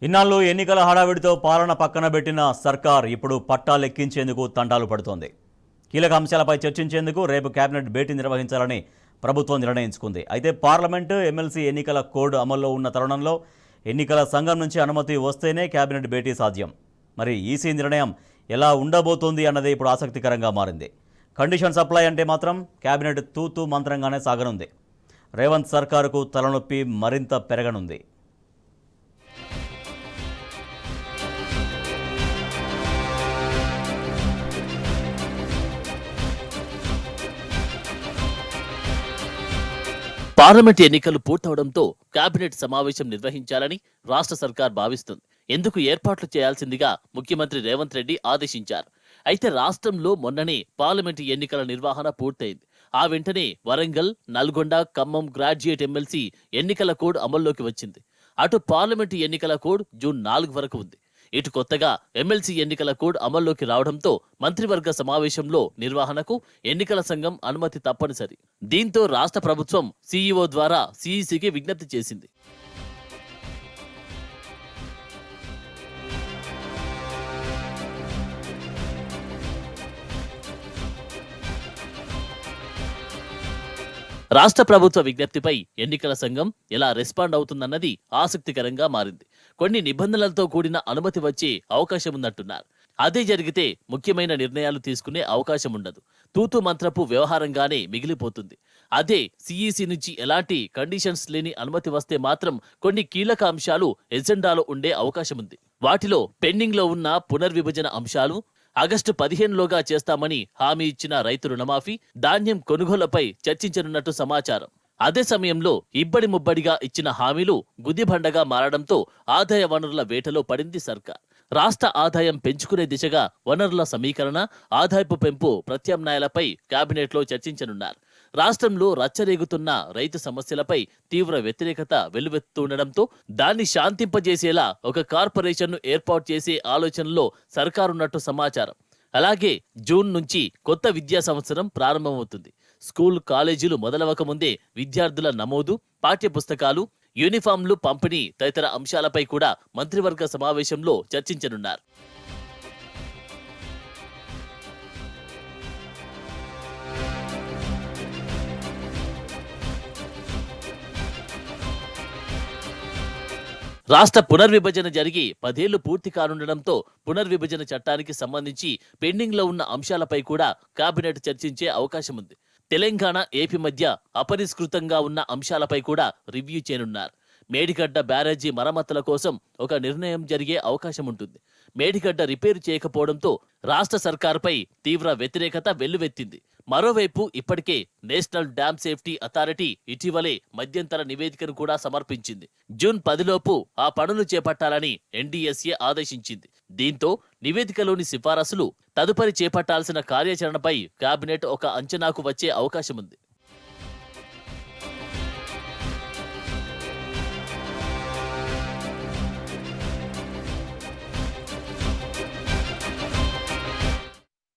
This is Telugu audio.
ఇన్నాళ్ళు ఎన్నికల హడావిడితో పాలన పక్కన పెట్టిన సర్కార్ ఇప్పుడు పట్టాలెక్కించేందుకు తంటాలు పడుతోంది. కీలక అంశాలపై చర్చించేందుకు రేపు కేబినెట్ భేటీ నిర్వహించాలని ప్రభుత్వం నిర్ణయించుకుంది. అయితే పార్లమెంటు, ఎమ్మెల్సీ ఎన్నికల కోడ్ అమల్లో ఉన్న తరుణంలో ఎన్నికల సంఘం నుంచి అనుమతి వస్తేనే కేబినెట్ భేటీ సాధ్యం. మరి ఈసీ నిర్ణయం ఎలా ఉండబోతోంది అన్నది ఇప్పుడు ఆసక్తికరంగా మారింది. కండిషన్ సప్లై అంటే మాత్రం కేబినెట్ తూతూ మంత్రంగానే సాగనుంది. రేవంత్ సర్కారుకు తలనొప్పి మరింత పెరగనుంది. పార్లమెంట్ ఎన్నికలు పూర్తవడంతో కేబినెట్ సమావేశం నిర్వహించాలని రాష్ట్ర సర్కార్ భావిస్తుంది. ఎందుకు ఏర్పాట్లు చేయాల్సిందిగా ముఖ్యమంత్రి రేవంత్ రెడ్డి ఆదేశించారు. అయితే రాష్ట్రంలో మొన్ననే పార్లమెంటు ఎన్నికల నిర్వహణ పూర్తయింది. ఆ వెంటనే వరంగల్, నల్గొండ, ఖమ్మం గ్రాడ్యుయేట్ ఎమ్మెల్సీ ఎన్నికల కోడ్ అమల్లోకి వచ్చింది. అటు పార్లమెంటు ఎన్నికల కోడ్ జూన్ 4 వరకు ఉంది. ఇటు కొత్తగా ఎమ్మెల్సీ ఎన్నికల కోడ్ అమల్లోకి రావడంతో మంత్రివర్గ సమావేశంలో నిర్వహణకు ఎన్నికల సంఘం అనుమతి తప్పనిసరి. దీంతో రాష్ట్ర ప్రభుత్వం సీఈఓ ద్వారా సీఈసీకి విజ్ఞప్తి చేసింది. రాష్ట్ర ప్రభుత్వ విజ్ఞప్తిపై ఎన్నికల సంఘం ఎలా రెస్పాండ్ అవుతుందన్నది ఆసక్తికరంగా మారింది. కొన్ని నిబంధనలతో కూడిన అనుమతి వచ్చే అవకాశం ఉందంటున్నారు. అదే జరిగితే ముఖ్యమైన నిర్ణయాలు తీసుకునే అవకాశం ఉండదు. తూతు మంత్రపు వ్యవహారంగానే మిగిలిపోతుంది. అదే సీఈసీ నుంచి ఎలాంటి కండిషన్స్ లేని అనుమతి వస్తే మాత్రం కొన్ని కీలక అంశాలు ఎజెండాలో ఉండే అవకాశం ఉంది. వాటిలో పెండింగ్ లో ఉన్న పునర్విభజన అంశాలు, ఆగస్టు 15లోగా చేస్తామని హామీ ఇచ్చిన రైతు రుణమాఫీ, ధాన్యం కొనుగోళ్లపై చర్చించనున్నట్టు సమాచారం. అదే సమయంలో ఇబ్బడి ముబ్బడిగా ఇచ్చిన హామీలు గుదిబండగా మారడంతో ఆదాయ వనరుల వేటలో పడింది సర్కార్. రాష్ట్ర ఆదాయం పెంచుకునే దిశగా వనరుల సమీకరణ, ఆదాయపు పెంపు ప్రత్యామ్నాయాలపై కేబినెట్లో చర్చించనున్నారు. రాష్ట్రంలో రచ్చరేగుతున్న రైతు సమస్యలపై తీవ్ర వ్యతిరేకత వెల్లువెత్తుండడంతో దాన్ని శాంతింపజేసేలా ఒక కార్పొరేషన్ను ఏర్పాటు చేసే ఆలోచనలో సర్కారున్నట్టు సమాచారం. అలాగే జూన్ నుంచి కొత్త విద్యా సంవత్సరం ప్రారంభమవుతుంది. స్కూల్, కాలేజీలు మొదలవక ముందే విద్యార్థుల నమోదు, పాఠ్యపుస్తకాలు, యూనిఫామ్లు పంపిణీ తదితర అంశాలపై కూడా మంత్రివర్గ సమావేశంలో చర్చించనున్నారు. రాష్ట్ర పునర్విభజన జరిగి 10 ఏళ్లు పూర్తి కానుండడంతో పునర్విభజన చట్టానికి సంబంధించి పెండింగ్ లో ఉన్న అంశాలపై కూడా కేబినెట్ చర్చించే అవకాశం ఉంది. తెలంగాణ, ఏపీ మధ్య అపరిష్కృతంగా ఉన్న అంశాలపై కూడా రివ్యూ చేయనున్నారు. మేడిగడ్డ బ్యారేజీ మరమ్మతుల కోసం ఒక నిర్ణయం జరిగే అవకాశం ఉంటుంది. మేడిగడ్డ రిపేరు చేయకపోవడంతో రాష్ట్ర సర్కారుపై తీవ్ర వ్యతిరేకత వెల్లువెత్తింది. మరోవైపు ఇప్పటికే నేషనల్ డ్యామ్ సేఫ్టీ అథారిటీ ఇటీవలే మధ్యంతర నివేదికను కూడా సమర్పించింది. జూన్ 10లోపు ఆ పనులు చేపట్టాలని ఎన్డీఎస్ఏ ఆదేశించింది. దీంతో నివేదికలోని సిఫారసులు, తదుపరి చేపట్టాల్సిన కార్యాచరణపై కేబినెట్ ఒక అంచనాకు వచ్చే అవకాశం ఉంది.